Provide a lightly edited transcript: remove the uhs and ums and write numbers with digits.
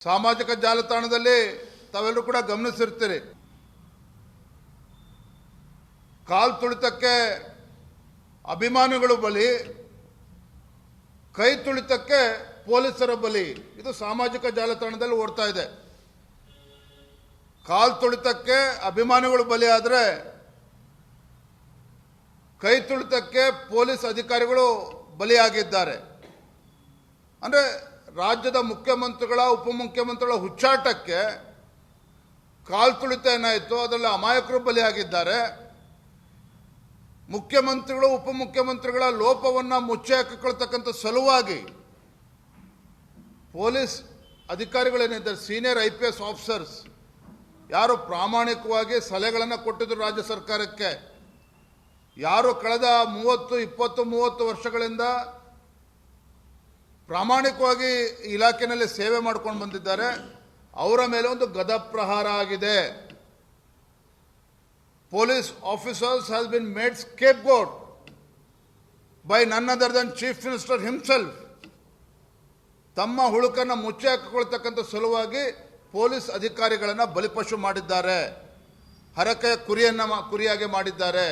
ಸಾಮಾಜಿಕ ಜಾಲತಾಣದಲ್ಲಿ ತಾವೆಲ್ಲರೂ ಕೂಡ ಗಮನಿಸಿರ್ತೀರಿ. ಕಾಲ್ ತುಳಿತಕ್ಕೆ ಅಭಿಮಾನಿಗಳು ಬಲಿ, ಕೈ ತುಳಿತಕ್ಕೆ ಪೊಲೀಸರ ಬಲಿ. ಇದು ಸಾಮಾಜಿಕ ಜಾಲತಾಣದಲ್ಲಿ ಓಡ್ತಾ ಇದೆ. ಕಾಲ್ ತುಳಿತಕ್ಕೆ ಅಭಿಮಾನಿಗಳು ಬಲಿ ಆದರೆ ಕೈ ತುಳಿತಕ್ಕೆ ಪೊಲೀಸ್ ಅಧಿಕಾರಿಗಳು ಬಲಿಯಾಗಿದ್ದಾರೆ. ಅಂದರೆ ರಾಜ್ಯದ ಮುಖ್ಯಮಂತ್ರಿಗಳ ಉಪಮುಖ್ಯಮಂತ್ರಿಗಳ ಹುಚ್ಚಾಟಕ್ಕೆ ಕಾಲ್ ತುಳಿತ ಏನಾಯಿತು, ಅದರಲ್ಲಿ ಅಮಾಯಕರು ಬಲಿಯಾಗಿದ್ದಾರೆ. ಮುಖ್ಯಮಂತ್ರಿಗಳು ಉಪಮುಖ್ಯಮಂತ್ರಿಗಳ ಲೋಪವನ್ನು ಮುಚ್ಚಿ ಹಾಕಿಕೊಳ್ತಕ್ಕಂಥ ಸಲುವಾಗಿ ಪೊಲೀಸ್ ಅಧಿಕಾರಿಗಳೇನಿದ್ದಾರೆ, ಸೀನಿಯರ್ IPS ಆಫೀಸರ್ಸ್ ಯಾರು ಪ್ರಾಮಾಣಿಕವಾಗಿ ಸಲಹೆಗಳನ್ನು ಕೊಟ್ಟಿದ್ರು ರಾಜ್ಯ ಸರ್ಕಾರಕ್ಕೆ, ಯಾರು ಕಳೆದ 30 ವರ್ಷಗಳಿಂದ ಪ್ರಾಮಾಣಿಕವಾಗಿ ಇಲಾಖೆಯಲ್ಲಿ ಸೇವೆ ಮಾಡ್ಕೊಂಡು ಬಂದಿದ್ದಾರೆ, ಅವರ ಮೇಲೆ ಒಂದು ಗದಪ್ರಹಾರ ಆಗಿದೆ. Police officers has been made scapegoat by none other than Chief Minister himself. ತಮ್ಮ ಹುಳುಕನ್ನು ಮುಚ್ಚಿ ಹಾಕಿಕೊಳ್ತಕ್ಕಂಥ ಸಲುವಾಗಿ ಪೊಲೀಸ್ ಅಧಿಕಾರಿಗಳನ್ನು ಬಲಿಪಶು ಮಾಡಿದ್ದಾರೆ, ಹರಕೆಯ ಕುರಿಯಾಗಿ ಮಾಡಿದ್ದಾರೆ.